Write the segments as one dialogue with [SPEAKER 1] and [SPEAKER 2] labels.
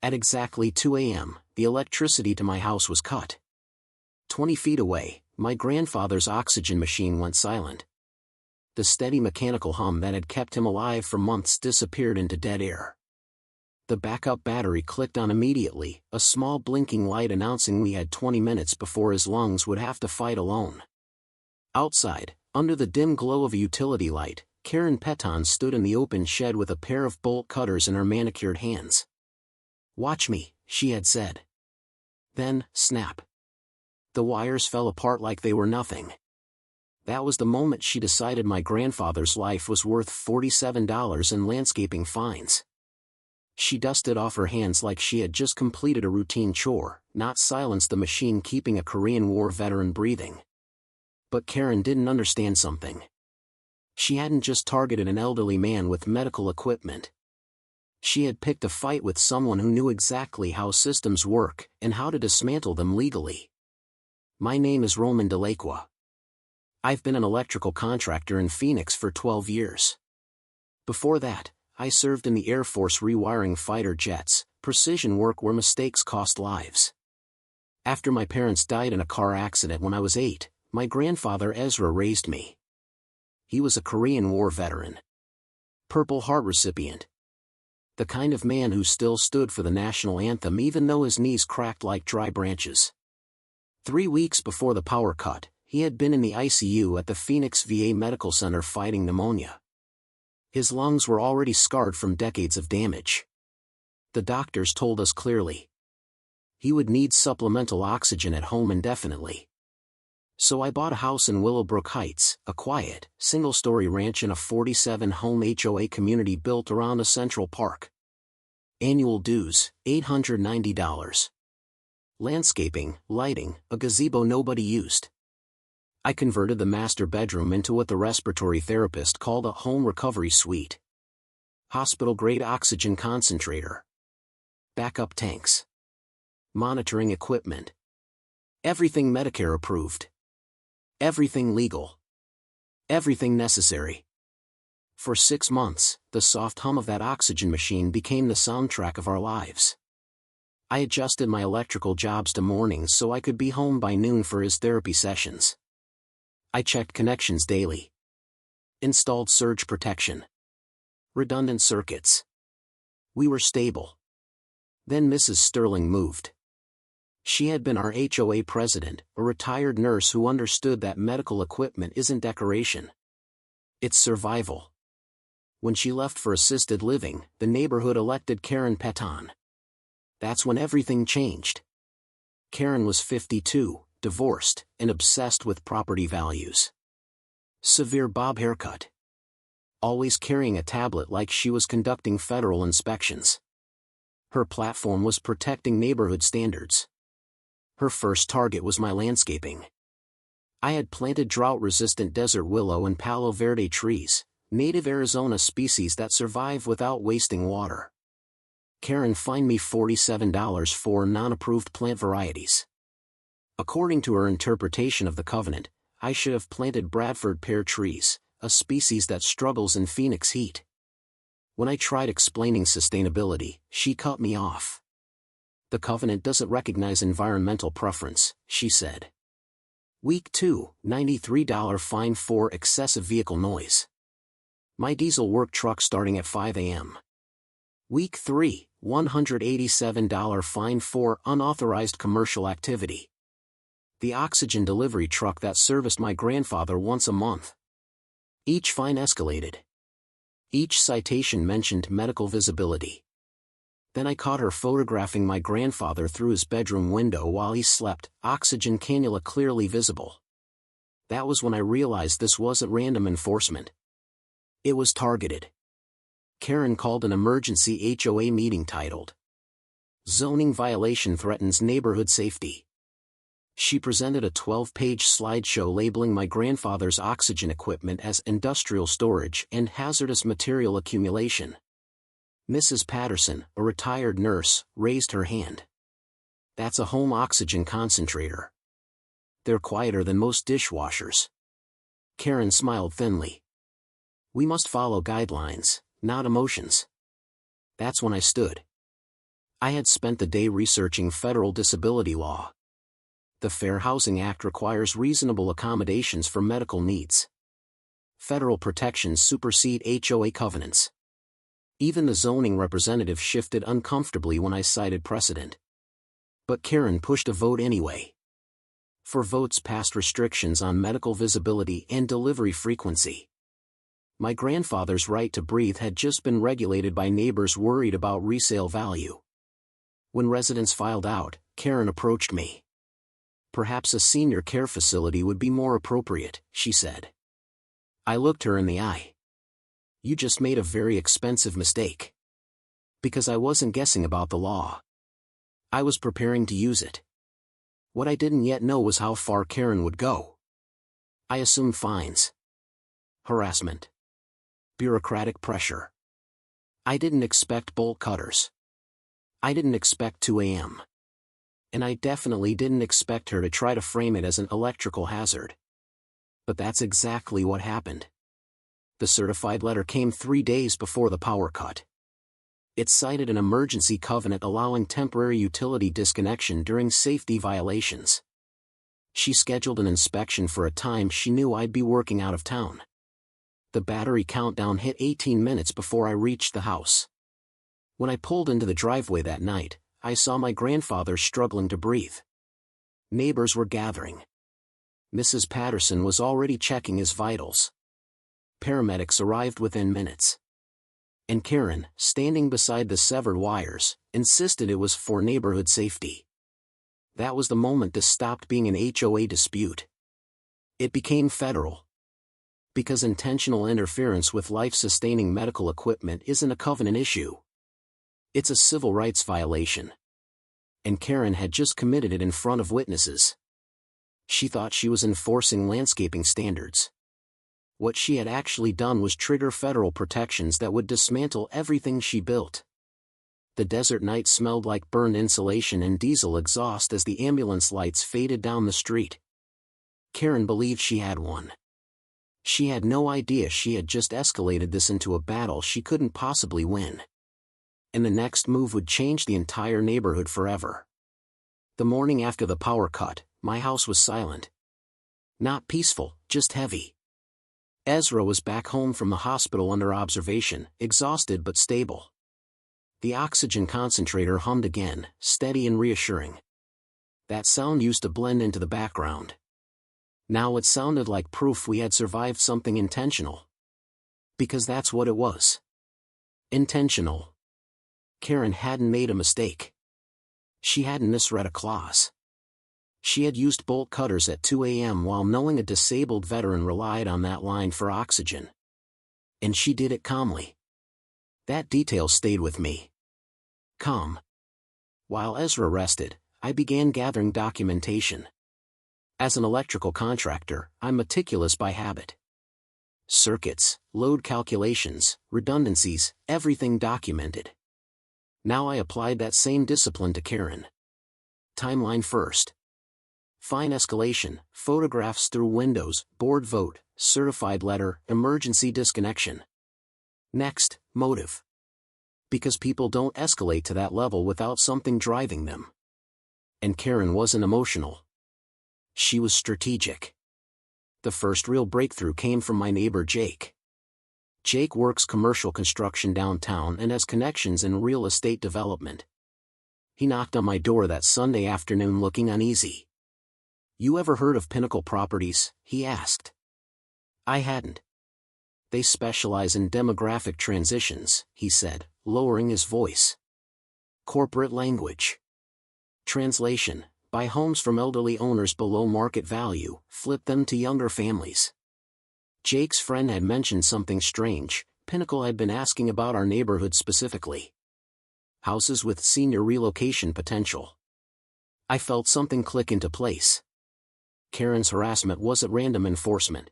[SPEAKER 1] At exactly 2 a.m., the electricity to my house was cut. 20 feet away, my grandfather's oxygen machine went silent. The steady mechanical hum that had kept him alive for months disappeared into dead air. The backup battery clicked on immediately, a small blinking light announcing we had 20 minutes before his lungs would have to fight alone. Outside, under the dim glow of a utility light, Karen Peton stood in the open shed with a pair of bolt cutters in her manicured hands. "Watch me," she had said. Then, snap. The wires fell apart like they were nothing. That was the moment she decided my grandfather's life was worth $47 in landscaping fines. She dusted off her hands like she had just completed a routine chore, not silenced the machine keeping a Korean War veteran breathing. But Karen didn't understand something. She hadn't just targeted an elderly man with medical equipment. She had picked a fight with someone who knew exactly how systems work and how to dismantle them legally. My name is Roman Delacqua. I've been an electrical contractor in Phoenix for 12 years. Before that, I served in the Air Force rewiring fighter jets, precision work where mistakes cost lives. After my parents died in a car accident when I was 8, my grandfather Ezra raised me. He was a Korean War veteran. Purple Heart recipient. The kind of man who still stood for the national anthem even though his knees cracked like dry branches. 3 weeks before the power cut, he had been in the ICU at the Phoenix VA Medical Center fighting pneumonia. His lungs were already scarred from decades of damage. The doctors told us clearly. He would need supplemental oxygen at home indefinitely. So I bought a house in Willowbrook Heights, a quiet, single-story ranch in a 47-home HOA community built around a central park. Annual dues, $890. Landscaping, lighting, a gazebo nobody used. I converted the master bedroom into what the respiratory therapist called a home recovery suite. Hospital-grade oxygen concentrator. Backup tanks. Monitoring equipment. Everything Medicare approved. Everything legal. Everything necessary. For 6 months, the soft hum of that oxygen machine became the soundtrack of our lives. I adjusted my electrical jobs to mornings so I could be home by noon for his therapy sessions. I checked connections daily. Installed surge protection. Redundant circuits. We were stable. Then Mrs. Sterling moved. She had been our HOA president, a retired nurse who understood that medical equipment isn't decoration. It's survival. When she left for assisted living, the neighborhood elected Karen Peton. That's when everything changed. Karen was 52, divorced, and obsessed with property values. Severe bob haircut. Always carrying a tablet like she was conducting federal inspections. Her platform was protecting neighborhood standards. Her first target was my landscaping. I had planted drought-resistant desert willow and palo verde trees, native Arizona species that survive without wasting water. Karen fined me $47 for non-approved plant varieties. According to her interpretation of the covenant, I should have planted Bradford pear trees, a species that struggles in Phoenix heat. When I tried explaining sustainability, she cut me off. The covenant doesn't recognize environmental preference, she said. Week 2, $93 fine for excessive vehicle noise. My diesel work truck starting at 5 a.m. Week 3, $187 fine for unauthorized commercial activity. The oxygen delivery truck that serviced my grandfather once a month. Each fine escalated. Each citation mentioned medical visibility. Then I caught her photographing my grandfather through his bedroom window while he slept, oxygen cannula clearly visible. That was when I realized this wasn't random enforcement. It was targeted. Karen called an emergency HOA meeting titled, "Zoning Violation Threatens Neighborhood Safety." She presented a 12-page slideshow labeling my grandfather's oxygen equipment as industrial storage and hazardous material accumulation. Mrs. Patterson, a retired nurse, raised her hand. That's a home oxygen concentrator. They're quieter than most dishwashers. Karen smiled thinly. We must follow guidelines, not emotions. That's when I stood. I had spent the day researching federal disability law. The Fair Housing Act requires reasonable accommodations for medical needs. Federal protections supersede HOA covenants. Even the zoning representative shifted uncomfortably when I cited precedent. But Karen pushed a vote anyway. 4 votes passed restrictions on medical visibility and delivery frequency. My grandfather's right to breathe had just been regulated by neighbors worried about resale value. When residents filed out, Karen approached me. "Perhaps a senior care facility would be more appropriate," she said. I looked her in the eye. "You just made a very expensive mistake." Because I wasn't guessing about the law. I was preparing to use it. What I didn't yet know was how far Karen would go. I assumed fines, harassment, bureaucratic pressure. I didn't expect bolt cutters. I didn't expect 2 a.m. And I definitely didn't expect her to try to frame it as an electrical hazard. But that's exactly what happened. The certified letter came 3 days before the power cut. It cited an emergency covenant allowing temporary utility disconnection during safety violations. She scheduled an inspection for a time she knew I'd be working out of town. The battery countdown hit 18 minutes before I reached the house. When I pulled into the driveway that night, I saw my grandfather struggling to breathe. Neighbors were gathering. Mrs. Patterson was already checking his vitals. Paramedics arrived within minutes. And Karen, standing beside the severed wires, insisted it was for neighborhood safety. That was the moment this stopped being an HOA dispute. It became federal. Because intentional interference with life-sustaining medical equipment isn't a covenant issue. It's a civil rights violation. And Karen had just committed it in front of witnesses. She thought she was enforcing landscaping standards. What she had actually done was trigger federal protections that would dismantle everything she built. The desert night smelled like burned insulation and diesel exhaust as the ambulance lights faded down the street. Karen believed she had won. She had no idea she had just escalated this into a battle she couldn't possibly win. And the next move would change the entire neighborhood forever. The morning after the power cut, my house was silent. Not peaceful, just heavy. Ezra was back home from the hospital under observation, exhausted but stable. The oxygen concentrator hummed again, steady and reassuring. That sound used to blend into the background. Now it sounded like proof we had survived something intentional. Because that's what it was. Intentional. Karen hadn't made a mistake. She hadn't misread a clause. She had used bolt cutters at 2 a.m. while knowing a disabled veteran relied on that line for oxygen. And she did it calmly. That detail stayed with me. Calm. While Ezra rested, I began gathering documentation. As an electrical contractor, I'm meticulous by habit. Circuits, load calculations, redundancies, everything documented. Now I applied that same discipline to Karen. Timeline first. Fine escalation, photographs through windows, board vote, certified letter, emergency disconnection. Next, motive. Because people don't escalate to that level without something driving them. And Karen wasn't emotional. She was strategic. The first real breakthrough came from my neighbor Jake. Jake works commercial construction downtown and has connections in real estate development. He knocked on my door that Sunday afternoon looking uneasy. "You ever heard of Pinnacle Properties?" he asked. I hadn't. "They specialize in demographic transitions," he said, lowering his voice. Corporate language. Translation: buy homes from elderly owners below market value, flip them to younger families. Jake's friend had mentioned something strange. Pinnacle had been asking about our neighborhood specifically. Houses with senior relocation potential. I felt something click into place. Karen's harassment wasn't random enforcement.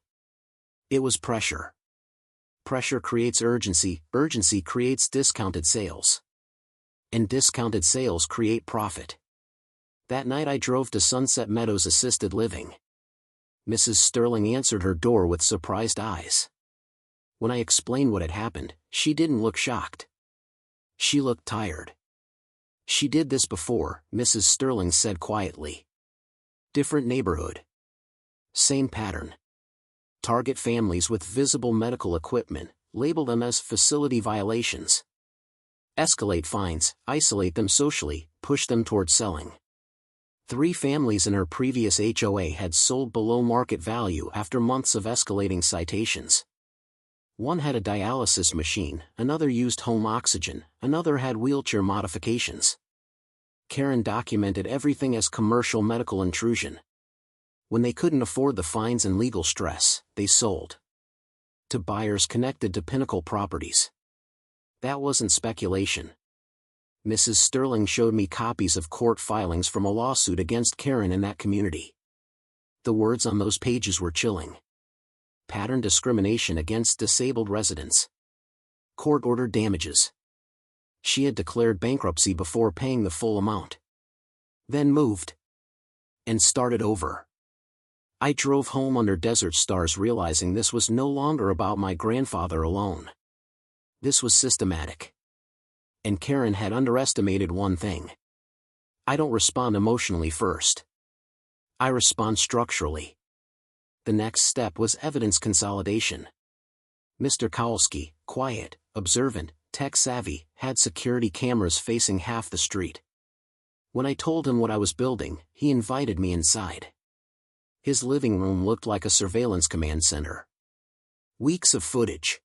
[SPEAKER 1] It was pressure. Pressure creates urgency, urgency creates discounted sales. And discounted sales create profit. That night I drove to Sunset Meadows Assisted Living. Mrs. Sterling answered her door with surprised eyes. When I explained what had happened, she didn't look shocked. She looked tired. She did this before, Mrs. Sterling said quietly. Different neighborhood. Same pattern. Target families with visible medical equipment, label them as facility violations. Escalate fines, isolate them socially, push them toward selling. 3 families in her previous HOA had sold below market value after months of escalating citations. One had a dialysis machine, another used home oxygen, another had wheelchair modifications. Karen documented everything as commercial medical intrusion. When they couldn't afford the fines and legal stress, they sold. To buyers connected to Pinnacle Properties. That wasn't speculation. Mrs. Sterling showed me copies of court filings from a lawsuit against Karen in that community. The words on those pages were chilling. Pattern discrimination against disabled residents. Court-ordered damages. She had declared bankruptcy before paying the full amount. Then moved. And started over. I drove home under desert stars realizing this was no longer about my grandfather alone. This was systematic. And Karen had underestimated one thing. I don't respond emotionally first. I respond structurally. The next step was evidence consolidation. Mr. Kowalski, quiet, observant, tech-savvy, had security cameras facing half the street. When I told him what I was building, he invited me inside. His living room looked like a surveillance command center. Weeks of footage.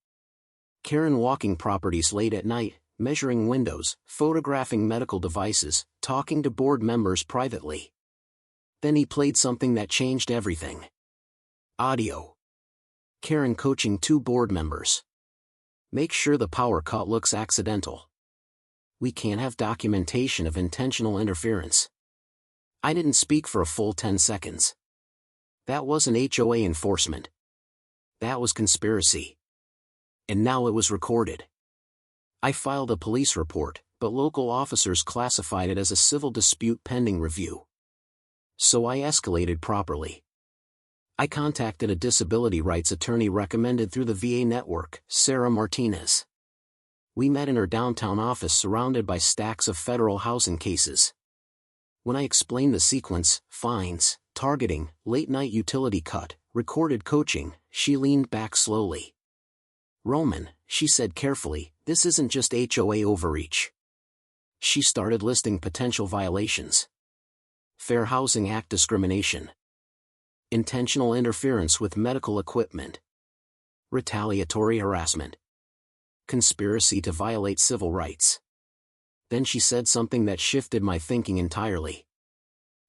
[SPEAKER 1] Karen walking properties late at night, measuring windows, photographing medical devices, talking to board members privately. Then he played something that changed everything. Audio. Karen coaching 2 board members. Make sure the power cut looks accidental. We can't have documentation of intentional interference. I didn't speak for a full 10 seconds. That wasn't HOA enforcement. That was conspiracy. And now it was recorded. I filed a police report, but local officers classified it as a civil dispute pending review. So I escalated properly. I contacted a disability rights attorney recommended through the VA network, Sarah Martinez. We met in her downtown office surrounded by stacks of federal housing cases. When I explained the sequence, fines, targeting, late-night utility cut, recorded coaching, she leaned back slowly. Roman, she said carefully, this isn't just HOA overreach. She started listing potential violations. Fair Housing Act discrimination. Intentional interference with medical equipment. Retaliatory harassment. Conspiracy to violate civil rights. Then she said something that shifted my thinking entirely.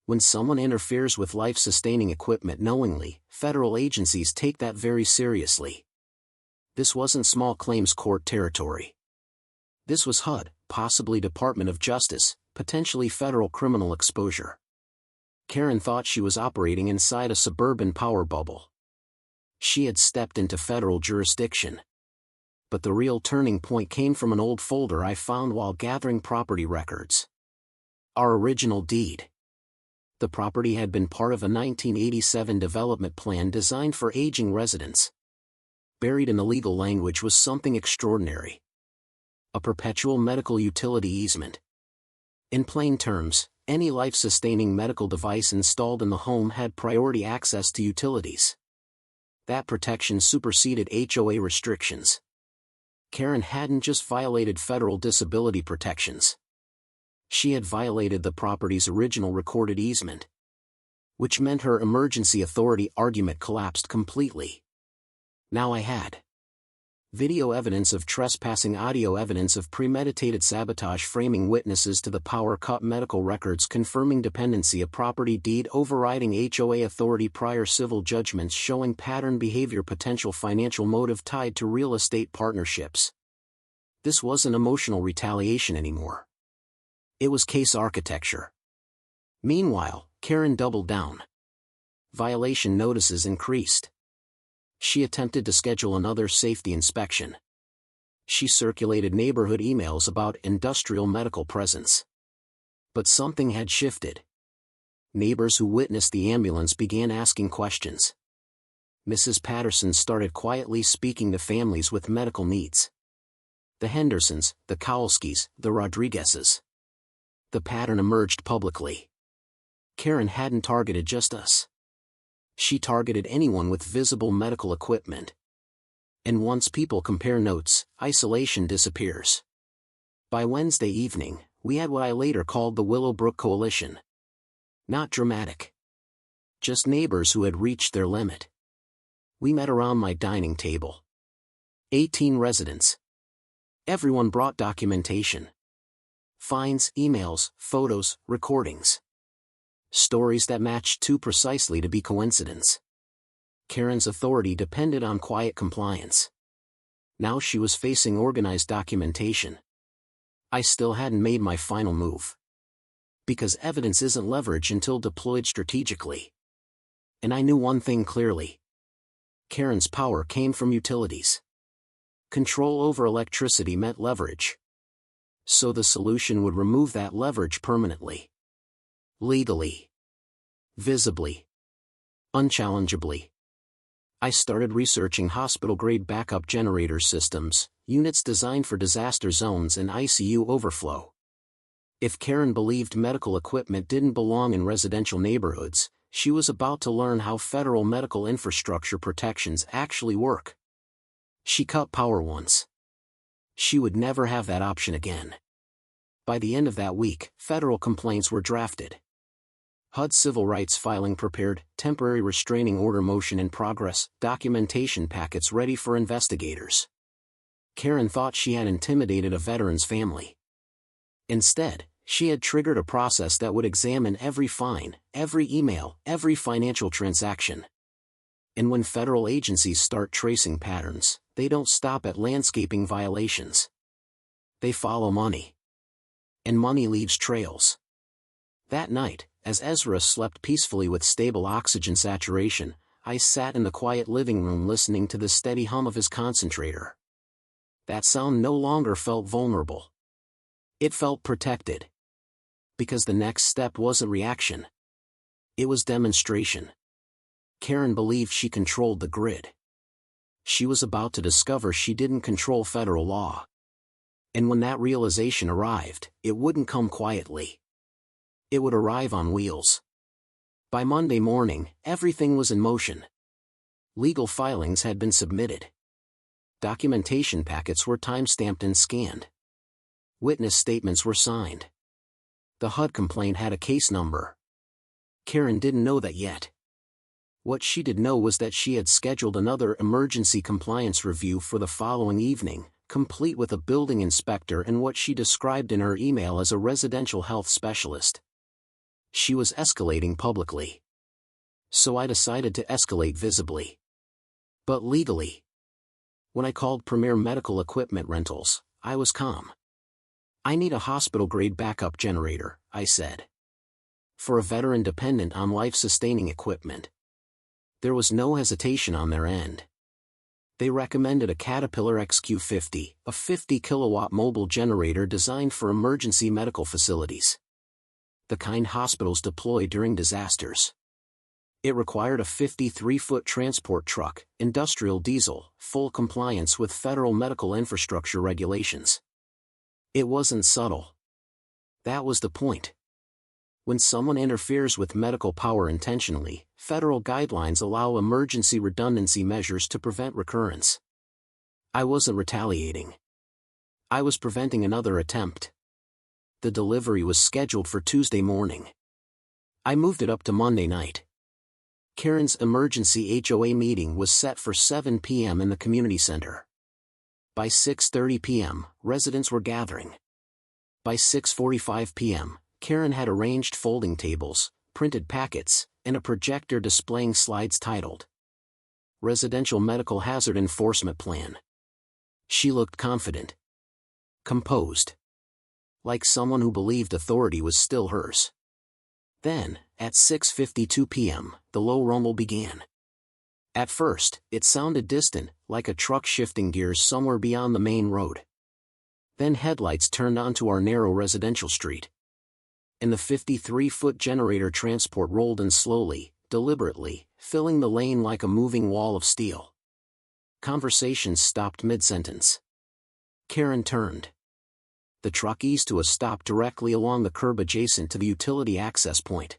[SPEAKER 1] When someone interferes with life-sustaining equipment knowingly, federal agencies take that very seriously. This wasn't small claims court territory. This was HUD, possibly Department of Justice, potentially federal criminal exposure. Karen thought she was operating inside a suburban power bubble. She had stepped into federal jurisdiction. But the real turning point came from an old folder I found while gathering property records. Our original deed. The property had been part of a 1987 development plan designed for aging residents. Buried in the legal language was something extraordinary. A perpetual medical utility easement. In plain terms, any life-sustaining medical device installed in the home had priority access to utilities. That protection superseded HOA restrictions. Karen hadn't just violated federal disability protections. She had violated the property's original recorded easement. Which meant her emergency authority argument collapsed completely. Now I had video evidence of trespassing, audio evidence of premeditated sabotage, framing witnesses to the power cut, medical records confirming dependency, a property deed overriding HOA authority, prior civil judgments showing pattern behavior, potential financial motive tied to real estate partnerships. This wasn't emotional retaliation anymore. It was case architecture. Meanwhile, Karen doubled down. Violation notices increased. She attempted to schedule another safety inspection. She circulated neighborhood emails about industrial medical presence. But something had shifted. Neighbors who witnessed the ambulance began asking questions. Mrs. Patterson started quietly speaking to families with medical needs. The Hendersons, the Kowalskis, the Rodriguezes. The pattern emerged publicly. Karen hadn't targeted just us. She targeted anyone with visible medical equipment. And once people compare notes, isolation disappears. By Wednesday evening, we had what I later called the Willowbrook Coalition. Not dramatic. Just neighbors who had reached their limit. We met around my dining table. 18 residents. Everyone brought documentation. Fines, emails, photos, recordings. Stories that matched too precisely to be coincidence. Karen's authority depended on quiet compliance. Now she was facing organized documentation. I still hadn't made my final move. Because evidence isn't leverage until deployed strategically. And I knew one thing clearly. Karen's power came from utilities. Control over electricity meant leverage. So the solution would remove that leverage permanently. Legally. Visibly. Unchallengeably. I started researching hospital-grade backup generator systems, units designed for disaster zones and ICU overflow. If Karen believed medical equipment didn't belong in residential neighborhoods, she was about to learn how federal medical infrastructure protections actually work. She cut power once. She would never have that option again. By the end of that week, federal complaints were drafted. HUD civil rights filing prepared, temporary restraining order motion in progress, documentation packets ready for investigators. Karen thought she had intimidated a veteran's family. Instead, she had triggered a process that would examine every fine, every email, every financial transaction. And when federal agencies start tracing patterns, they don't stop at landscaping violations. They follow money. And money leaves trails. That night, as Ezra slept peacefully with stable oxygen saturation, I sat in the quiet living room listening to the steady hum of his concentrator. That sound no longer felt vulnerable. It felt protected. Because the next step wasn't reaction. It was demonstration. Karen believed she controlled the grid. She was about to discover she didn't control federal law. And when that realization arrived, it wouldn't come quietly. It would arrive on wheels. By Monday morning, everything was in motion. Legal filings had been submitted. Documentation packets were time-stamped and scanned. Witness statements were signed. The HUD complaint had a case number. Karen didn't know that yet. What she did know was that she had scheduled another emergency compliance review for the following evening, complete with a building inspector and what she described in her email as a residential health specialist. She was escalating publicly. So I decided to escalate visibly. But legally. When I called Premier Medical Equipment Rentals, I was calm. I need a hospital-grade backup generator, I said. For a veteran dependent on life-sustaining equipment. There was no hesitation on their end. They recommended a Caterpillar XQ50, a 50-kilowatt mobile generator designed for emergency medical facilities. The kind hospitals deploy during disasters. It required a 53-foot transport truck, industrial diesel, full compliance with federal medical infrastructure regulations. It wasn't subtle. That was the point. When someone interferes with medical power intentionally, federal guidelines allow emergency redundancy measures to prevent recurrence. I wasn't retaliating. I was preventing another attempt. The delivery was scheduled for Tuesday morning. I moved it up to Monday night. Karen's emergency HOA meeting was set for 7 p.m. in the community center. By 6:30 p.m., residents were gathering. By 6:45 p.m., Karen had arranged folding tables, printed packets, and a projector displaying slides titled Residential Medical Hazard Enforcement Plan. She looked confident. Composed. Like someone who believed authority was still hers. Then, at 6:52 p.m., the low rumble began. At first, it sounded distant, like a truck shifting gears somewhere beyond the main road. Then headlights turned onto our narrow residential street. And the 53-foot generator transport rolled in slowly, deliberately, filling the lane like a moving wall of steel. Conversations stopped mid-sentence. Karen turned. The truck eased to a stop directly along the curb adjacent to the utility access point.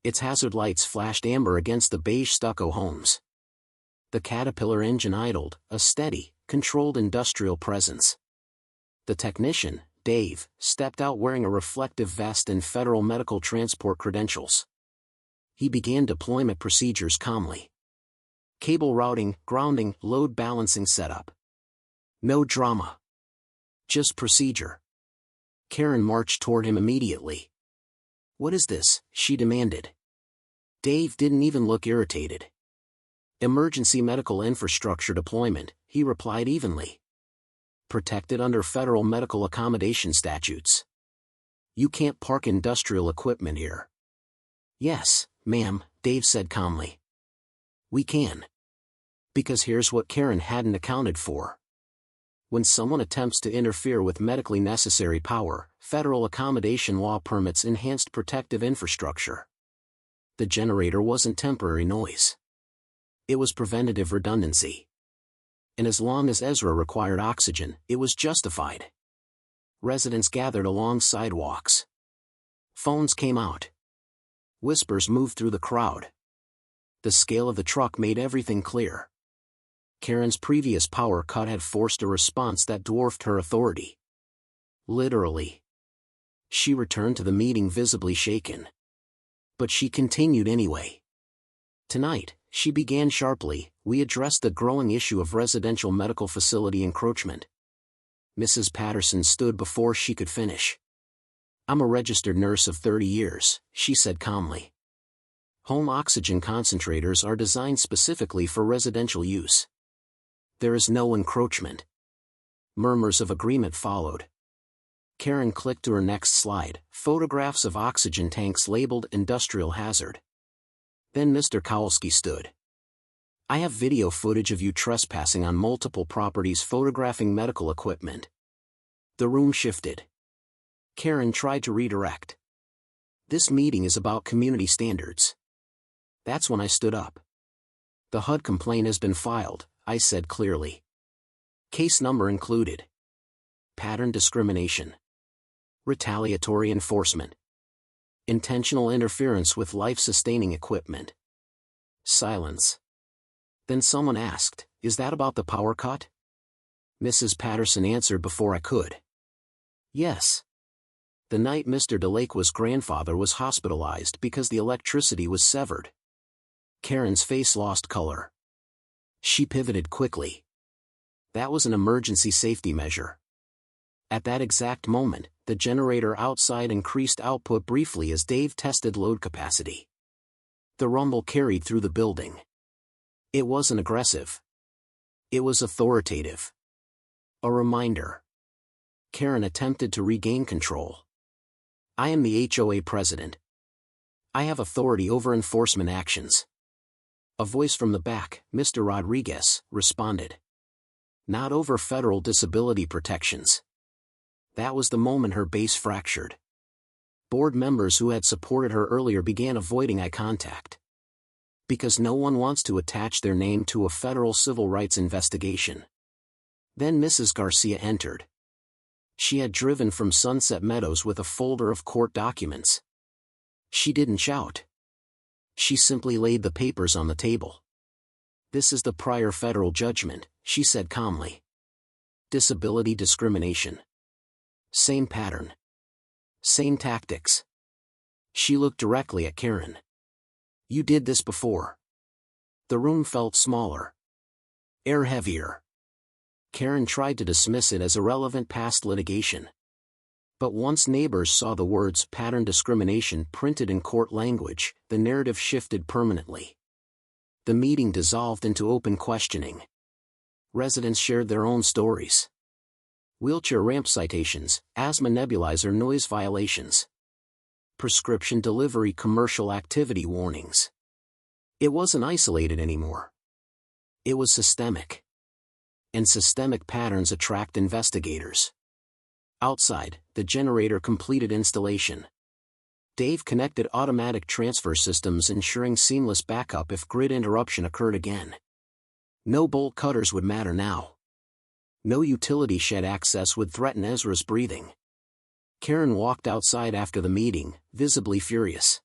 [SPEAKER 1] Its hazard lights flashed amber against the beige stucco homes. The Caterpillar engine idled, a steady, controlled industrial presence. The technician, Dave, stepped out wearing a reflective vest and federal medical transport credentials. He began deployment procedures calmly. Cable routing, grounding, load balancing setup. No drama. Just procedure. Karen marched toward him immediately. "What is this?" she demanded. Dave didn't even look irritated. "Emergency medical infrastructure deployment," he replied evenly. "Protected under federal medical accommodation statutes. You can't park industrial equipment here." "Yes, ma'am," Dave said calmly. "We can." Because here's what Karen hadn't accounted for. When someone attempts to interfere with medically necessary power, federal accommodation law permits enhanced protective infrastructure. The generator wasn't temporary noise. It was preventative redundancy. And as long as Ezra required oxygen, it was justified. Residents gathered along sidewalks. Phones came out. Whispers moved through the crowd. The scale of the truck made everything clear. Karen's previous power cut had forced a response that dwarfed her authority. Literally. She returned to the meeting visibly shaken. But she continued anyway. "Tonight," she began sharply, "we addressed the growing issue of residential medical facility encroachment." Mrs. Patterson stood before she could finish. "I'm a registered nurse of 30 years, she said calmly. "Home oxygen concentrators are designed specifically for residential use. There is no encroachment." Murmurs of agreement followed. Karen clicked to her next slide, photographs of oxygen tanks labeled industrial hazard. Then Mr. Kowalski stood. "I have video footage of you trespassing on multiple properties photographing medical equipment." The room shifted. Karen tried to redirect. "This meeting is about community standards." That's when I stood up. "The HUD complaint has been filed," I said clearly. Case number included. Pattern discrimination. Retaliatory enforcement. Intentional interference with life-sustaining equipment. Silence. Then someone asked, "Is that about the power cut?" Mrs. Patterson answered before I could. "Yes. The night Mr. DeLake's grandfather was hospitalized because the electricity was severed." Karen's face lost color. She pivoted quickly. "That was an emergency safety measure." At that exact moment, the generator outside increased output briefly as Dave tested load capacity. The rumble carried through the building. It wasn't aggressive. It was authoritative. A reminder. Karen attempted to regain control. "I am the HOA president. I have authority over enforcement actions." A voice from the back, "Mr. Rodriguez," responded. "Not over federal disability protections." That was the moment her base fractured. Board members who had supported her earlier began avoiding eye contact. Because no one wants to attach their name to a federal civil rights investigation. Then Mrs. Garcia entered. She had driven from Sunset Meadows with a folder of court documents. She didn't shout. She simply laid the papers on the table. "This is the prior federal judgment," she said calmly. "Disability discrimination. Same pattern. Same tactics." She looked directly at Karen. "You did this before." The room felt smaller. Air heavier. Karen tried to dismiss it as irrelevant past litigation. But once neighbors saw the words "pattern discrimination" printed in court language, the narrative shifted permanently. The meeting dissolved into open questioning. Residents shared their own stories. Wheelchair ramp citations, asthma nebulizer noise violations. Prescription delivery commercial activity warnings. It wasn't isolated anymore. It was systemic. And systemic patterns attract investigators. Outside, the generator completed installation. Dave connected automatic transfer systems ensuring seamless backup if grid interruption occurred again. No bolt cutters would matter now. No utility shed access would threaten Ezra's breathing. Karen walked outside after the meeting, visibly furious.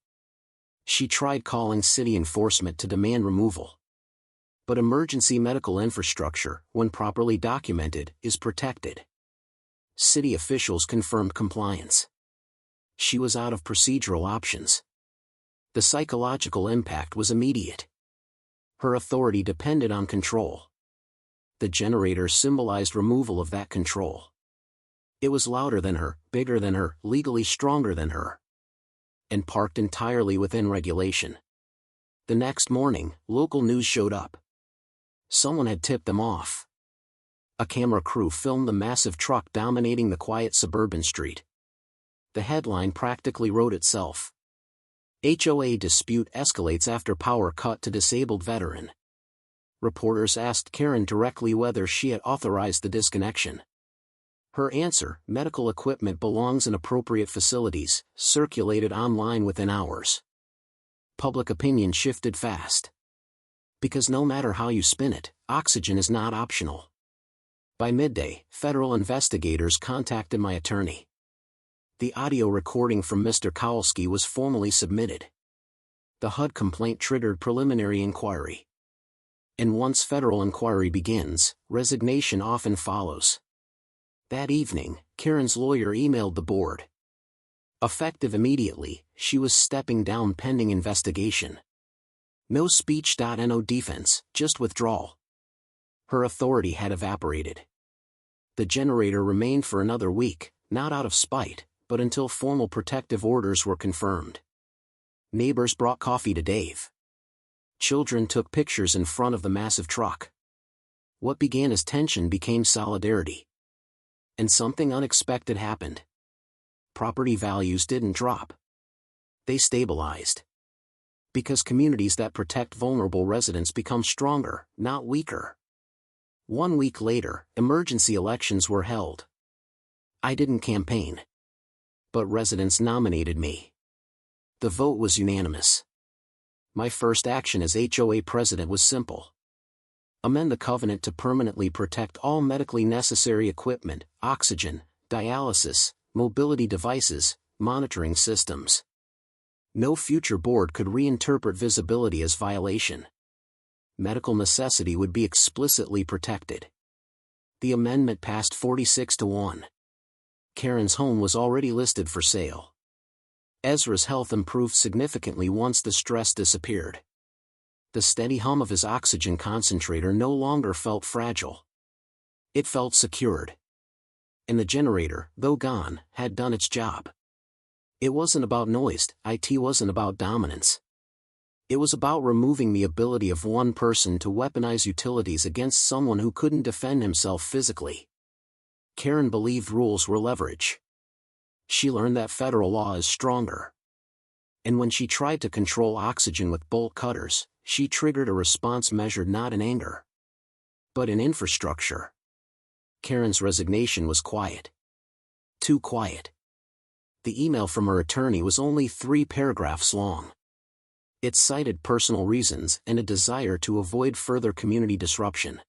[SPEAKER 1] She tried calling city enforcement to demand removal. But emergency medical infrastructure, when properly documented, is protected. City officials confirmed compliance. She was out of procedural options. The psychological impact was immediate. Her authority depended on control. The generator symbolized removal of that control. It was louder than her, bigger than her, legally stronger than her. And parked entirely within regulation. The next morning, local news showed up. Someone had tipped them off. A camera crew filmed the massive truck dominating the quiet suburban street. The headline practically wrote itself. HOA dispute escalates after power cut to disabled veteran. Reporters asked Karen directly whether she had authorized the disconnection. Her answer, medical equipment belongs in appropriate facilities, circulated online within hours. Public opinion shifted fast. Because no matter how you spin it, oxygen is not optional. By midday, federal investigators contacted my attorney. The audio recording from Mr. Kowalski was formally submitted. The HUD complaint triggered preliminary inquiry. And once federal inquiry begins, resignation often follows. That evening, Karen's lawyer emailed the board. Effective immediately, she was stepping down pending investigation. No speech.no defense, just withdrawal. Her authority had evaporated. The generator remained for another week, not out of spite, but until formal protective orders were confirmed. Neighbors brought coffee to Dave. Children took pictures in front of the massive truck. What began as tension became solidarity. And something unexpected happened. Property values didn't drop. They stabilized. Because communities that protect vulnerable residents become stronger, not weaker. 1 week later, emergency elections were held. I didn't campaign. But residents nominated me. The vote was unanimous. My first action as HOA president was simple. Amend the covenant to permanently protect all medically necessary equipment, oxygen, dialysis, mobility devices, monitoring systems. No future board could reinterpret visibility as violation. Medical necessity would be explicitly protected. The amendment passed 46-1. Karen's home was already listed for sale. Ezra's health improved significantly once the stress disappeared. The steady hum of his oxygen concentrator no longer felt fragile. It felt secured. And the generator, though gone, had done its job. It wasn't about noise, it wasn't about dominance. It was about removing the ability of one person to weaponize utilities against someone who couldn't defend himself physically. Karen believed rules were leverage. She learned that federal law is stronger. And when she tried to control oxygen with bolt cutters, she triggered a response measured not in anger, but in infrastructure. Karen's resignation was quiet. Too quiet. The email from her attorney was only 3 paragraphs long. It cited personal reasons and a desire to avoid further community disruption.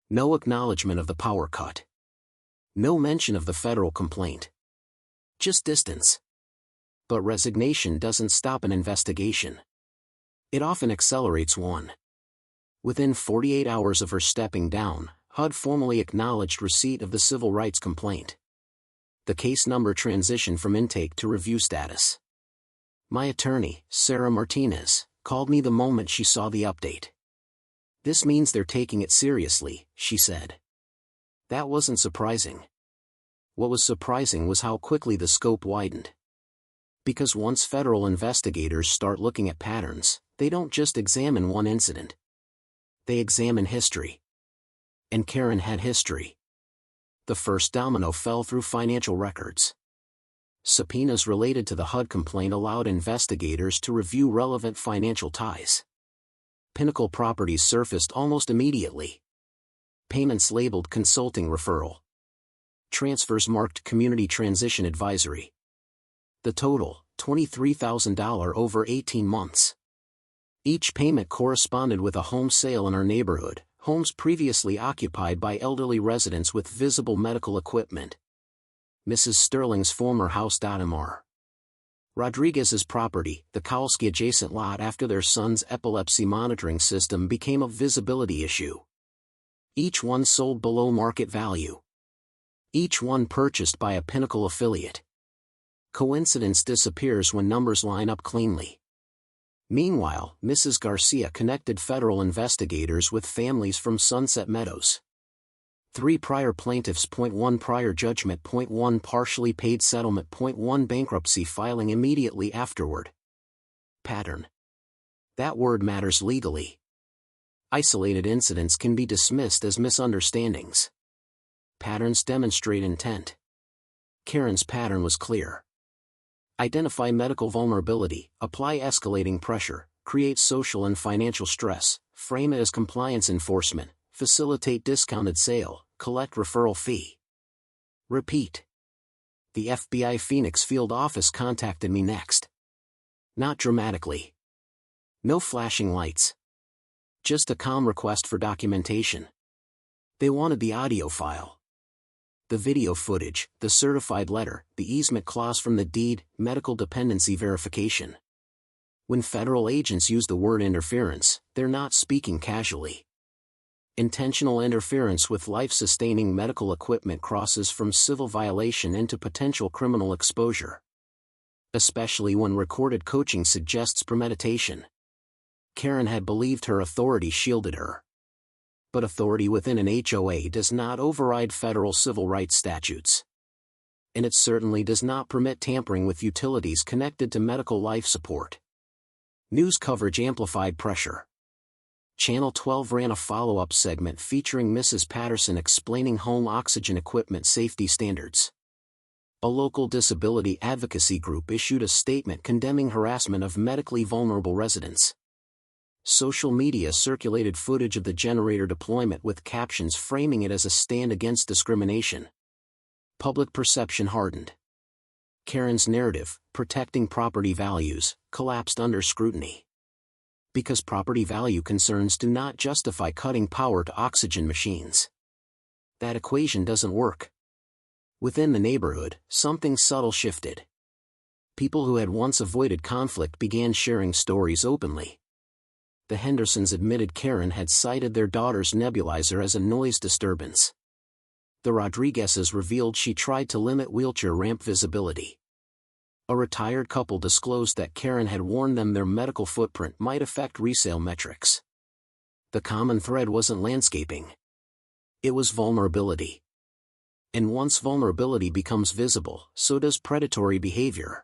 [SPEAKER 1] No acknowledgement of the power cut. No mention of the federal complaint. Just distance. But resignation doesn't stop an investigation. It often accelerates one. Within 48 hours of her stepping down, HUD formally acknowledged receipt of the civil rights complaint. The case number transitioned from intake to review status. My attorney, Sarah Martinez, called me the moment she saw the update. "This means they're taking it seriously," she said. That wasn't surprising. What was surprising was how quickly the scope widened. Because once federal investigators start looking at patterns, they don't just examine one incident. They examine history. And Karen had history. The first domino fell through financial records. Subpoenas related to the HUD complaint allowed investigators to review relevant financial ties. Pinnacle properties surfaced almost immediately. Payments labeled consulting referral. Transfers marked community transition advisory. The total, $23,000 over 18 months. Each payment corresponded with a home sale in our neighborhood, homes previously occupied by elderly residents with visible medical equipment. Mrs. Sterling's former house. Mr. Rodriguez's property, the Kowalski adjacent lot after their son's epilepsy monitoring system became a visibility issue. Each one sold below market value. Each one purchased by a Pinnacle affiliate. Coincidence disappears when numbers line up cleanly. Meanwhile, Mrs. Garcia connected federal investigators with families from Sunset Meadows. 3 prior plaintiffs. 1 Prior judgment. 1 Partially paid settlement. 1 Bankruptcy filing immediately afterward. Pattern. That word matters legally. Isolated incidents can be dismissed as misunderstandings. Patterns demonstrate intent. Karen's pattern was clear. Identify medical vulnerability, apply escalating pressure, create social and financial stress, frame it as compliance enforcement, facilitate discounted sale, collect referral fee. Repeat. The FBI Phoenix field office contacted me next. Not dramatically. No flashing lights. Just a calm request for documentation. They wanted the audio file, the video footage, the certified letter, the easement clause from the deed, medical dependency verification. When federal agents use the word interference, they're not speaking casually. Intentional interference with life-sustaining medical equipment crosses from civil violation into potential criminal exposure. Especially when recorded coaching suggests premeditation. Karen had believed her authority shielded her. But authority within an HOA does not override federal civil rights statutes. And it certainly does not permit tampering with utilities connected to medical life support. News coverage amplified pressure. Channel 12 ran a follow-up segment featuring Mrs. Patterson explaining home oxygen equipment safety standards. A local disability advocacy group issued a statement condemning harassment of medically vulnerable residents. Social media circulated footage of the generator deployment with captions framing it as a stand against discrimination. Public perception hardened. Karen's narrative, protecting property values, collapsed under scrutiny. Because property value concerns do not justify cutting power to oxygen machines. That equation doesn't work. Within the neighborhood, something subtle shifted. People who had once avoided conflict began sharing stories openly. The Hendersons admitted Karen had cited their daughter's nebulizer as a noise disturbance. The Rodriguezes revealed she tried to limit wheelchair ramp visibility. A retired couple disclosed that Karen had warned them their medical footprint might affect resale metrics. The common thread wasn't landscaping. It was vulnerability. And once vulnerability becomes visible, so does predatory behavior.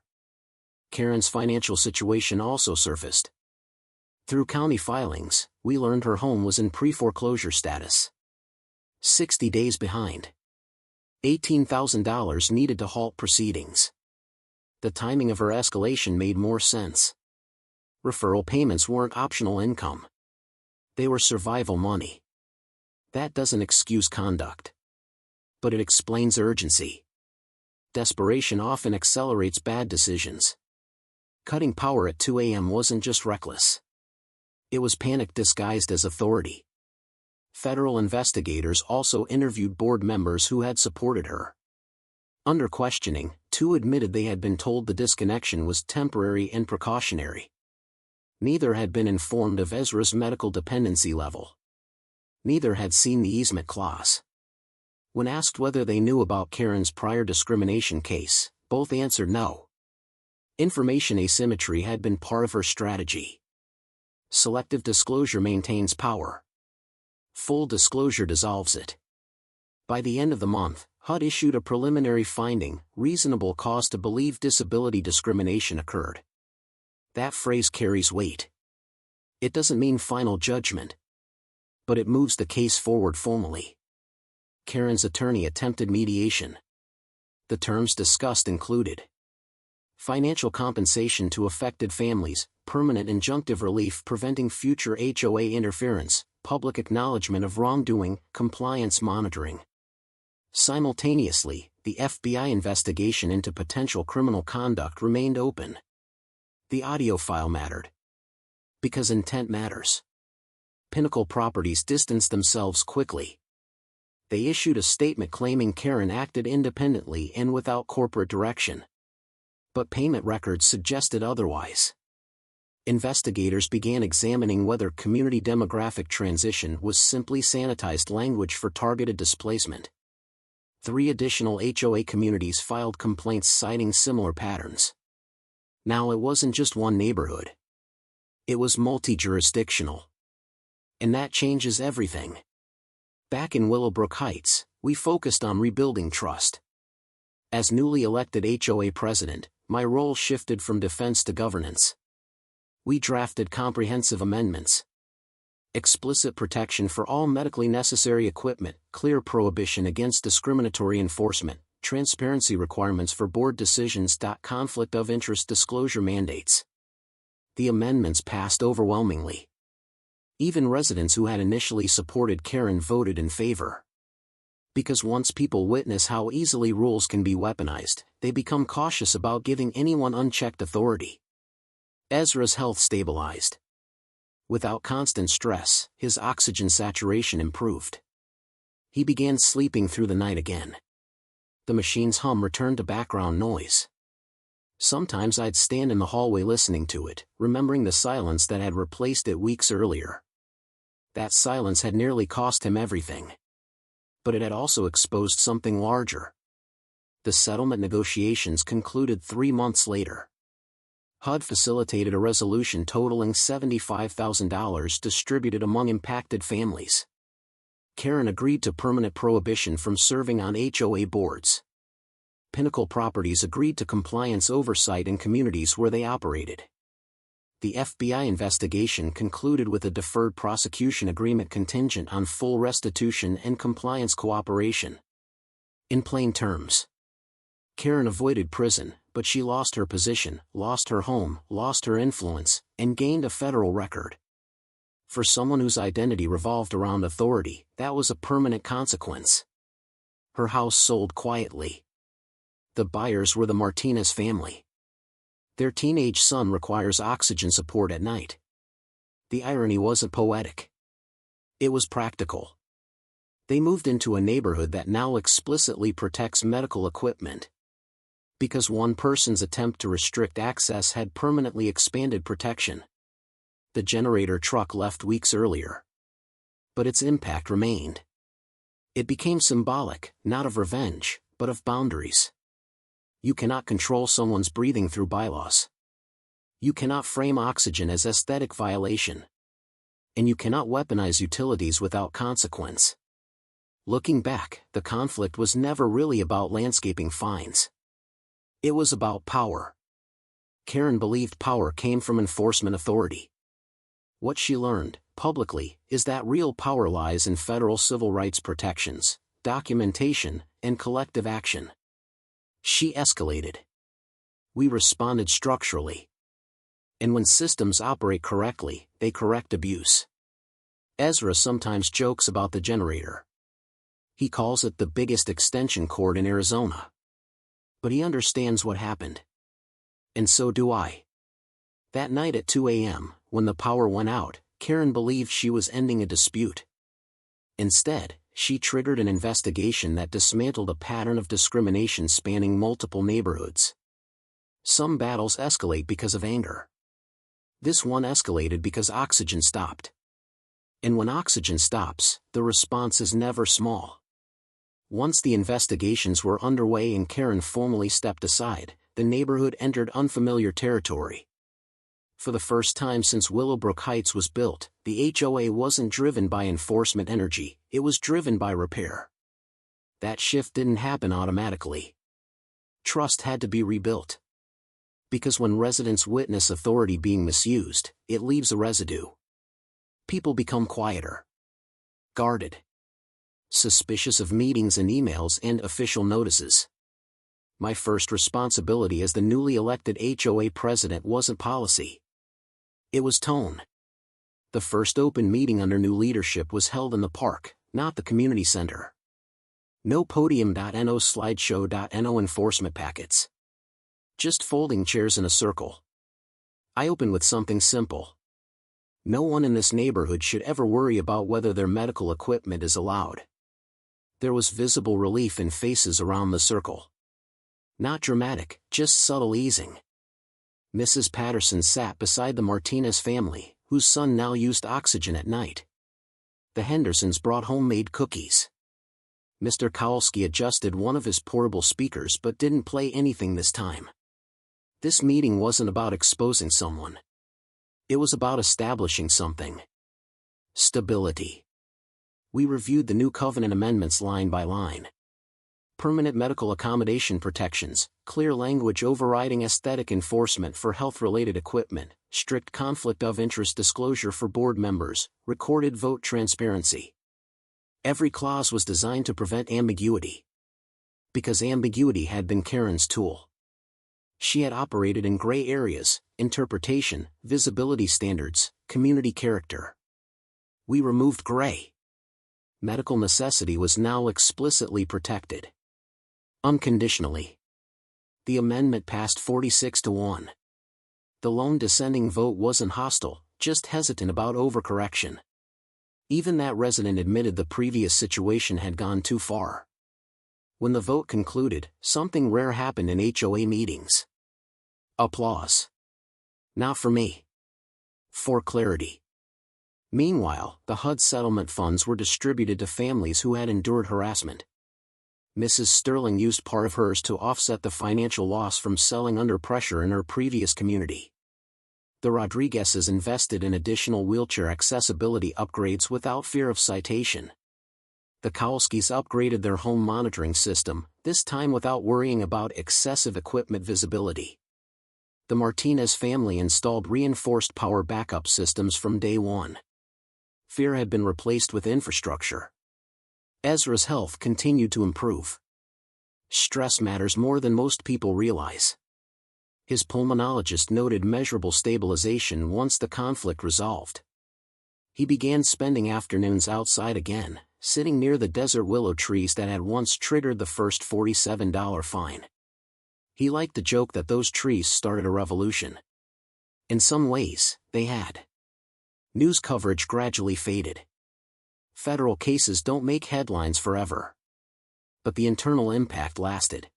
[SPEAKER 1] Karen's financial situation also surfaced. Through county filings, we learned her home was in pre-foreclosure status. 60 days behind. $18,000 needed to halt proceedings. The timing of her escalation made more sense. Referral payments weren't optional income. They were survival money. That doesn't excuse conduct. But it explains urgency. Desperation often accelerates bad decisions. Cutting power at 2 a.m. wasn't just reckless. It was panic disguised as authority. Federal investigators also interviewed board members who had supported her. Under questioning, 2 admitted they had been told the disconnection was temporary and precautionary. Neither had been informed of Ezra's medical dependency level. Neither had seen the easement clause. When asked whether they knew about Karen's prior discrimination case, both answered no. Information asymmetry had been part of her strategy. Selective disclosure maintains power. Full disclosure dissolves it. By the end of the month, HUD issued a preliminary finding, reasonable cause to believe disability discrimination occurred. That phrase carries weight. It doesn't mean final judgment. But it moves the case forward formally. Karen's attorney attempted mediation. The terms discussed included financial compensation to affected families, permanent injunctive relief preventing future HOA interference, public acknowledgement of wrongdoing, compliance monitoring. Simultaneously, the FBI investigation into potential criminal conduct remained open. The audio file mattered. Because intent matters. Pinnacle Properties distanced themselves quickly. They issued a statement claiming Karen acted independently and without corporate direction. But payment records suggested otherwise. Investigators began examining whether community demographic transition was simply sanitized language for targeted displacement. 3 additional HOA communities filed complaints citing similar patterns. Now it wasn't just one neighborhood. It was multi-jurisdictional. And that changes everything. Back in Willowbrook Heights, we focused on rebuilding trust. As newly elected HOA president, my role shifted from defense to governance. We drafted comprehensive amendments. Explicit protection for all medically necessary equipment, clear prohibition against discriminatory enforcement, transparency requirements for board decisions. Conflict of interest disclosure mandates. The amendments passed overwhelmingly. Even residents who had initially supported Karen voted in favor. Because once people witness how easily rules can be weaponized, they become cautious about giving anyone unchecked authority. Ezra's health stabilized. Without constant stress, his oxygen saturation improved. He began sleeping through the night again. The machine's hum returned to background noise. Sometimes I'd stand in the hallway listening to it, remembering the silence that had replaced it weeks earlier. That silence had nearly cost him everything. But it had also exposed something larger. The settlement negotiations concluded 3 months later. HUD facilitated a resolution totaling $75,000 distributed among impacted families. Karen agreed to permanent prohibition from serving on HOA boards. Pinnacle Properties agreed to compliance oversight in communities where they operated. The FBI investigation concluded with a deferred prosecution agreement contingent on full restitution and compliance cooperation. In plain terms, Karen avoided prison, but she lost her position, lost her home, lost her influence, and gained a federal record. For someone whose identity revolved around authority, that was a permanent consequence. Her house sold quietly. The buyers were the Martinez family. Their teenage son requires oxygen support at night. The irony wasn't poetic. It was practical. They moved into a neighborhood that now explicitly protects medical equipment. Because one person's attempt to restrict access had permanently expanded protection. The generator truck left weeks earlier. But its impact remained. It became symbolic, not of revenge, but of boundaries. You cannot control someone's breathing through bylaws. You cannot frame oxygen as aesthetic violation. And you cannot weaponize utilities without consequence. Looking back, the conflict was never really about landscaping fines. It was about power. Karen believed power came from enforcement authority. What she learned, publicly, is that real power lies in federal civil rights protections, documentation, and collective action. She escalated. We responded structurally. And when systems operate correctly, they correct abuse. Ezra sometimes jokes about the generator. He calls it the biggest extension cord in Arizona. But he understands what happened. And so do I. That night at 2 a.m., when the power went out, Karen believed she was ending a dispute. Instead, she triggered an investigation that dismantled a pattern of discrimination spanning multiple neighborhoods. Some battles escalate because of anger. This one escalated because oxygen stopped. And when oxygen stops, the response is never small. Once the investigations were underway and Karen formally stepped aside, the neighborhood entered unfamiliar territory. For the first time since Willowbrook Heights was built, the HOA wasn't driven by enforcement energy, it was driven by repair. That shift didn't happen automatically. Trust had to be rebuilt. Because when residents witness authority being misused, it leaves a residue. People become quieter. Guarded. Suspicious of meetings and emails and official notices. My first responsibility as the newly elected HOA president wasn't policy. It was tone. The first open meeting under new leadership was held in the park, not the community center. No podium.no slideshow.no enforcement packets. Just folding chairs in a circle. I opened with something simple. No one in this neighborhood should ever worry about whether their medical equipment is allowed. There was visible relief in faces around the circle. Not dramatic, just subtle easing. Mrs. Patterson sat beside the Martinez family, whose son now used oxygen at night. The Hendersons brought homemade cookies. Mr. Kowalski adjusted one of his portable speakers but didn't play anything this time. This meeting wasn't about exposing someone. It was about establishing something. Stability. We reviewed the new covenant amendments line by line. Permanent medical accommodation protections, clear language overriding aesthetic enforcement for health-related equipment, strict conflict of interest disclosure for board members, recorded vote transparency. Every clause was designed to prevent ambiguity. Because ambiguity had been Karen's tool. She had operated in gray areas: interpretation, visibility standards, community character. We removed gray. Medical necessity was now explicitly protected. Unconditionally. The amendment passed 46-1. The lone dissenting vote wasn't hostile, just hesitant about overcorrection. Even that resident admitted the previous situation had gone too far. When the vote concluded, something rare happened in HOA meetings. Applause. Not for me. For clarity. Meanwhile, the HUD settlement funds were distributed to families who had endured harassment. Mrs. Sterling used part of hers to offset the financial loss from selling under pressure in her previous community. The Rodriguezes invested in additional wheelchair accessibility upgrades without fear of citation. The Kowalskis upgraded their home monitoring system, this time without worrying about excessive equipment visibility. The Martinez family installed reinforced power backup systems from day one. Fear had been replaced with infrastructure. Ezra's health continued to improve. Stress matters more than most people realize. His pulmonologist noted measurable stabilization once the conflict resolved. He began spending afternoons outside again, sitting near the desert willow trees that had once triggered the first $47 fine. He liked the joke that those trees started a revolution. In some ways, they had. News coverage gradually faded. Federal cases don't make headlines forever. But the internal impact lasted.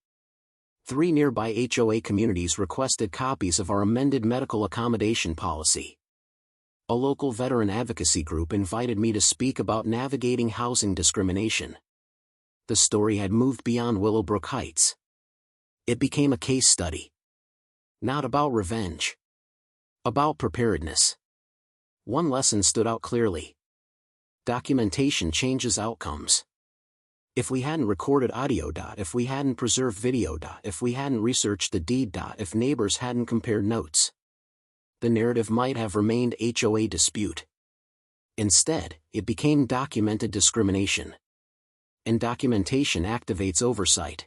[SPEAKER 1] 3 nearby HOA communities requested copies of our amended medical accommodation policy. A local veteran advocacy group invited me to speak about navigating housing discrimination. The story had moved beyond Willowbrook Heights. It became a case study. Not about revenge. About preparedness. One lesson stood out clearly. Documentation changes outcomes. If we hadn't recorded audio. If we hadn't preserved video. If we hadn't researched the deed. If neighbors hadn't compared notes. The narrative might have remained HOA dispute. Instead, it became documented discrimination. And documentation activates oversight.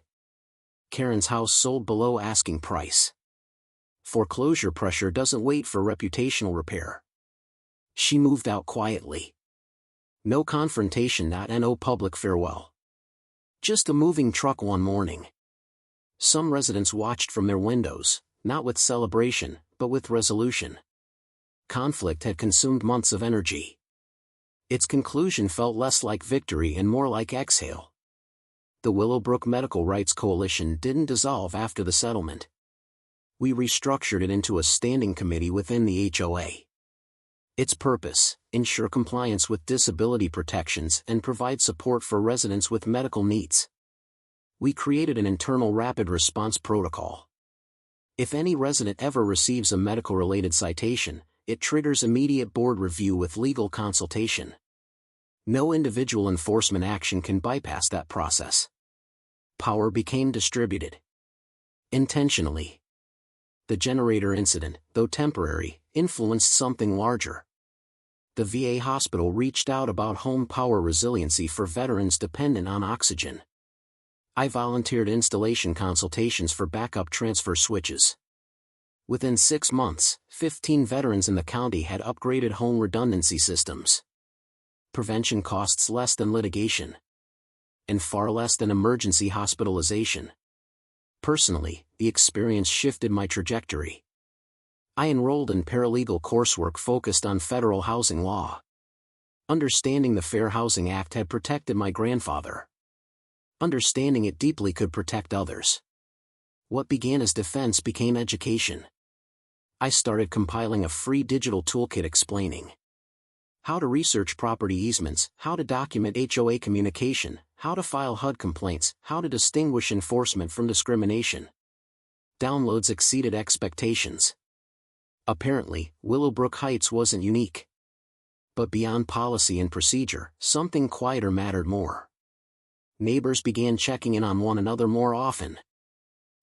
[SPEAKER 1] Karen's house sold below asking price. Foreclosure pressure doesn't wait for reputational repair. She moved out quietly. No confrontation. No public farewell. Just a moving truck one morning. Some residents watched from their windows, not with celebration, but with resolution. Conflict had consumed months of energy. Its conclusion felt less like victory and more like exhale. The Willowbrook Medical Rights Coalition didn't dissolve after the settlement. We restructured it into a standing committee within the HOA. Its purpose: ensure compliance with disability protections and provide support for residents with medical needs. We created an internal rapid response protocol. If any resident ever receives a medical-related citation, it triggers immediate board review with legal consultation. No individual enforcement action can bypass that process. Power became distributed. Intentionally. The generator incident, though temporary, influenced something larger. The VA hospital reached out about home power resiliency for veterans dependent on oxygen. I volunteered installation consultations for backup transfer switches. Within 6 months, 15 veterans in the county had upgraded home redundancy systems. Prevention costs less than litigation. And far less than emergency hospitalization. Personally, the experience shifted my trajectory. I enrolled in paralegal coursework focused on federal housing law. Understanding the Fair Housing Act had protected my grandfather. Understanding it deeply could protect others. What began as defense became education. I started compiling a free digital toolkit explaining how to research property easements, how to document HOA communication, how to file HUD complaints, how to distinguish enforcement from discrimination. Downloads exceeded expectations. Apparently, Willowbrook Heights wasn't unique. But beyond policy and procedure, something quieter mattered more. Neighbors began checking in on one another more often.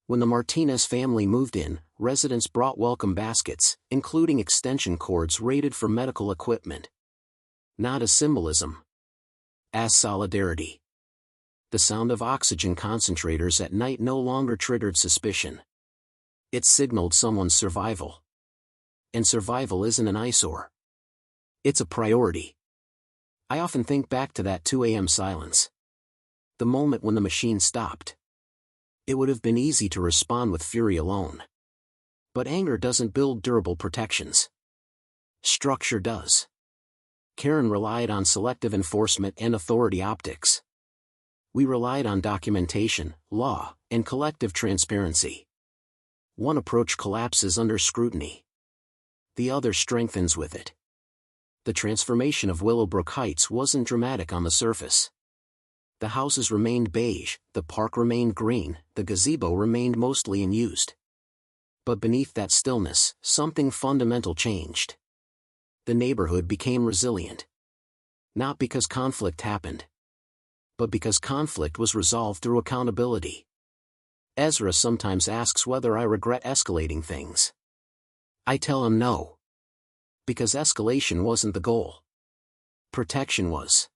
[SPEAKER 1] When the Martinez family moved in, residents brought welcome baskets, including extension cords rated for medical equipment. Not as symbolism, as solidarity. The sound of oxygen concentrators at night no longer triggered suspicion. It signaled someone's survival. And survival isn't an eyesore. It's a priority. I often think back to that 2 a.m. silence. The moment when the machine stopped. It would have been easy to respond with fury alone. But anger doesn't build durable protections. Structure does. Karen relied on selective enforcement and authority optics. We relied on documentation, law, and collective transparency. One approach collapses under scrutiny. The other strengthens with it. The transformation of Willowbrook Heights wasn't dramatic on the surface. The houses remained beige, the park remained green, the gazebo remained mostly unused. But beneath that stillness, something fundamental changed. The neighborhood became resilient. Not because conflict happened, but because conflict was resolved through accountability. Ezra sometimes asks whether I regret escalating things. I tell him no. Because escalation wasn't the goal. Protection was.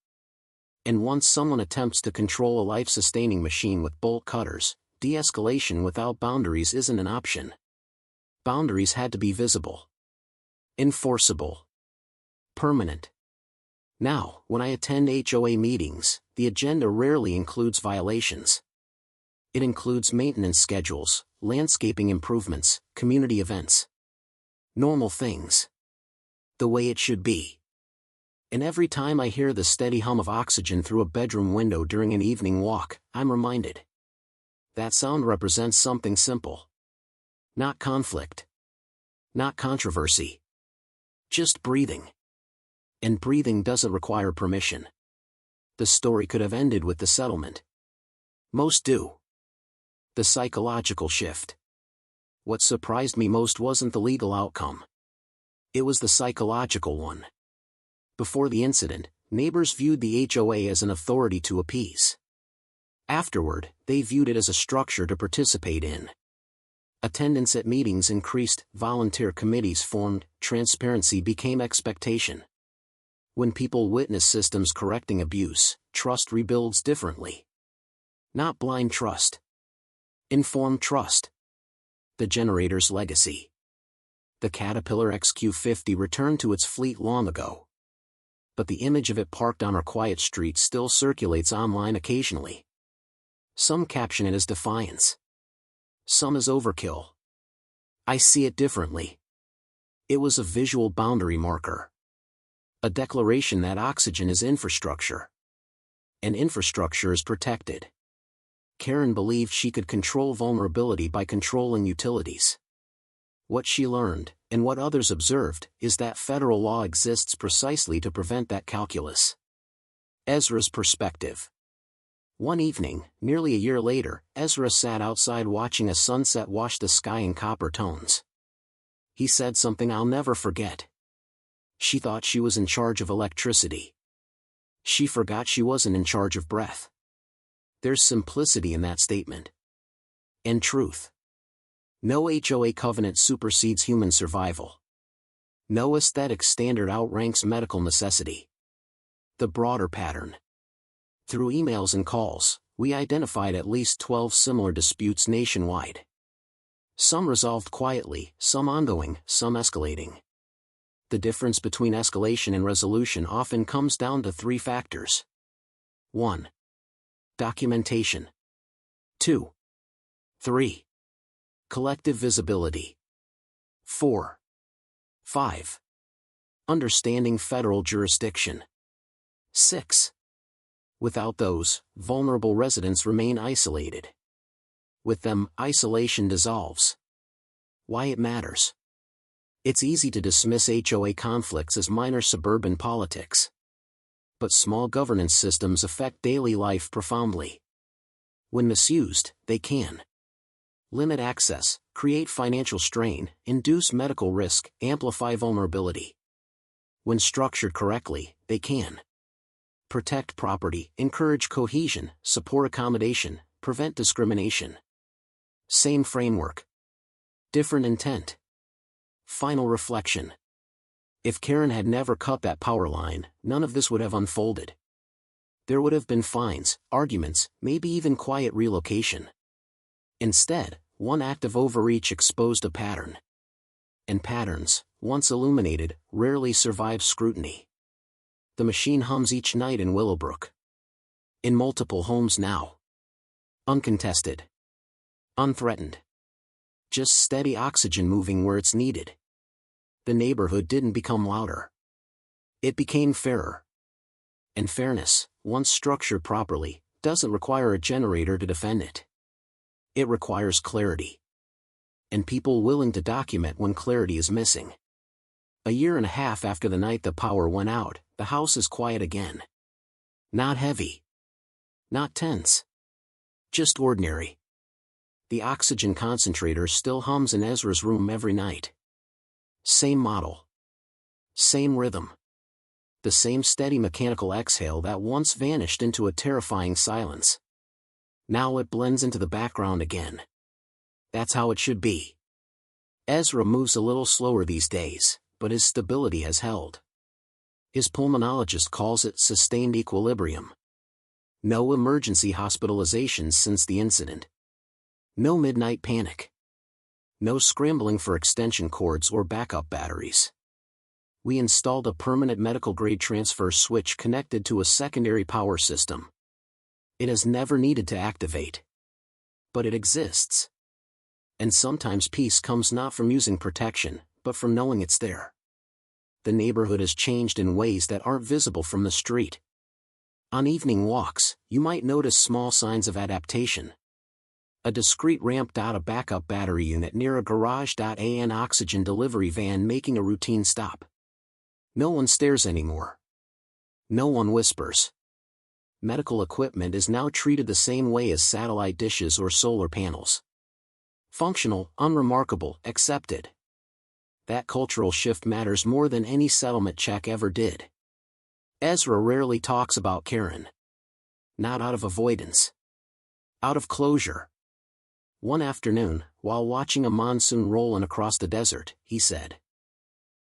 [SPEAKER 1] And once someone attempts to control a life-sustaining machine with bolt cutters, de-escalation without boundaries isn't an option. Boundaries had to be visible. Enforceable. Permanent. Now, when I attend HOA meetings, the agenda rarely includes violations. It includes maintenance schedules, landscaping improvements, community events. Normal things. The way it should be. And every time I hear the steady hum of oxygen through a bedroom window during an evening walk, I'm reminded. That sound represents something simple. Not conflict. Not controversy. Just breathing. And breathing doesn't require permission. The story could have ended with the settlement. Most do. The psychological shift. What surprised me most wasn't the legal outcome. It was the psychological one. Before the incident, neighbors viewed the HOA as an authority to appease. Afterward, they viewed it as a structure to participate in. Attendance at meetings increased, volunteer committees formed, transparency became expectation. When people witness systems correcting abuse, trust rebuilds differently. Not blind trust. Informed trust. The generator's legacy. The Caterpillar XQ50 returned to its fleet long ago. But the image of it parked on our quiet street still circulates online occasionally. Some caption it as defiance. Some as overkill. I see it differently. It was a visual boundary marker. A declaration that oxygen is infrastructure. And infrastructure is protected. Karen believed she could control vulnerability by controlling utilities. What she learned, and what others observed, is that federal law exists precisely to prevent that calculus. Ezra's perspective. One evening, nearly a year later, Ezra sat outside watching a sunset wash the sky in copper tones. He said something I'll never forget. She thought she was in charge of electricity. She forgot she wasn't in charge of breath. There's simplicity in that statement. And truth. No HOA covenant supersedes human survival. No aesthetic standard outranks medical necessity. The broader pattern. Through emails and calls, we identified at least 12 similar disputes nationwide. Some resolved quietly, some ongoing, some escalating. The difference between escalation and resolution often comes down to 3 factors. 1. Documentation. 2. 3. Collective visibility. 4. 5. Understanding federal jurisdiction. 6. Without those, vulnerable residents remain isolated. With them, isolation dissolves. Why it matters. It's easy to dismiss HOA conflicts as minor suburban politics. But small governance systems affect daily life profoundly. When misused, they can limit access, create financial strain, induce medical risk, amplify vulnerability. When structured correctly, they can protect property, encourage cohesion, support accommodation, prevent discrimination. Same framework. Different intent. Final reflection. If Karen had never cut that power line, none of this would have unfolded. There would have been fines, arguments, maybe even quiet relocation. Instead, one act of overreach exposed a pattern. And patterns, once illuminated, rarely survive scrutiny. The machine hums each night in Willowbrook. In multiple homes now. Uncontested. Unthreatened. Just steady oxygen moving where it's needed. The neighborhood didn't become louder. It became fairer. And fairness, once structured properly, doesn't require a generator to defend it. It requires clarity. And people willing to document when clarity is missing. A year and a half after the night the power went out, the house is quiet again. Not heavy. Not tense. Just ordinary. The oxygen concentrator still hums in Ezra's room every night. Same model. Same rhythm. The same steady mechanical exhale that once vanished into a terrifying silence. Now it blends into the background again. That's how it should be. Ezra moves a little slower these days, but his stability has held. His pulmonologist calls it sustained equilibrium. No emergency hospitalizations since the incident. No midnight panic. No scrambling for extension cords or backup batteries. We installed a permanent medical-grade transfer switch connected to a secondary power system. It has never needed to activate. But it exists. And sometimes peace comes not from using protection, but from knowing it's there. The neighborhood has changed in ways that aren't visible from the street. On evening walks, you might notice small signs of adaptation. A discreet ramp. A backup battery unit near a garage. An oxygen delivery van making a routine stop. No one stares anymore. No one whispers. Medical equipment is now treated the same way as satellite dishes or solar panels. Functional, unremarkable, accepted. That cultural shift matters more than any settlement check ever did. Ezra rarely talks about Karen. Not out of avoidance. Out of closure. One afternoon, while watching a monsoon rolling across the desert, he said,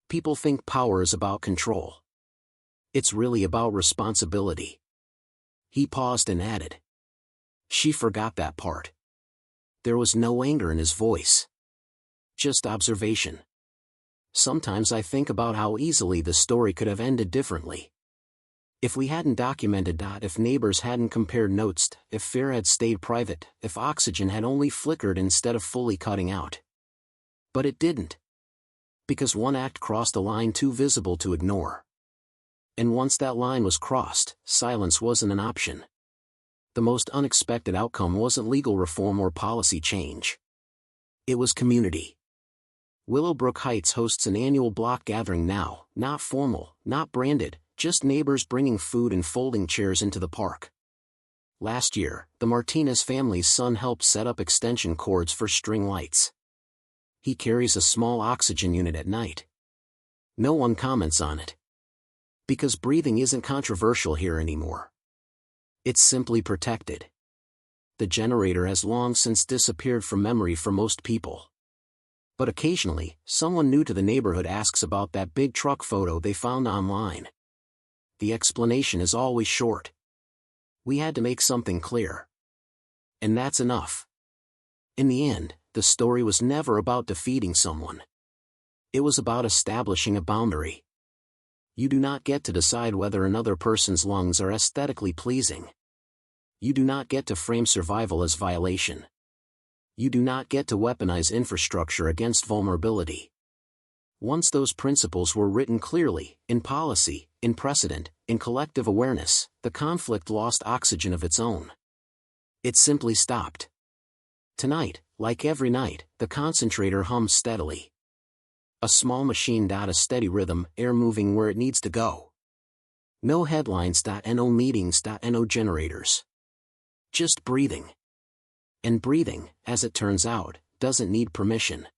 [SPEAKER 1] "People think power is about control. It's really about responsibility." He paused and added, "She forgot that part." There was no anger in his voice. Just observation. Sometimes I think about how easily the story could have ended differently. If we hadn't documented that, if neighbors hadn't compared notes, if fear had stayed private, if oxygen had only flickered instead of fully cutting out. But it didn't. Because one act crossed a line too visible to ignore. And once that line was crossed, silence wasn't an option. The most unexpected outcome wasn't legal reform or policy change. It was community. Willowbrook Heights hosts an annual block gathering now, not formal, not branded, just neighbors bringing food and folding chairs into the park. Last year, the Martinez family's son helped set up extension cords for string lights. He carries a small oxygen unit at night. No one comments on it. Because breathing isn't controversial here anymore. It's simply protected. The generator has long since disappeared from memory for most people. But occasionally, someone new to the neighborhood asks about that big truck photo they found online. The explanation is always short. We had to make something clear. And that's enough. In the end, the story was never about defeating someone. It was about establishing a boundary. You do not get to decide whether another person's lungs are aesthetically pleasing. You do not get to frame survival as violation. You do not get to weaponize infrastructure against vulnerability. Once those principles were written clearly, in policy, in precedent, in collective awareness, the conflict lost oxygen of its own. It simply stopped. Tonight, like every night, the concentrator hums steadily. A small machine. A steady rhythm, air moving where it needs to go. No headlines. No meetings. No generators. Just breathing. And breathing, as it turns out, doesn't need permission.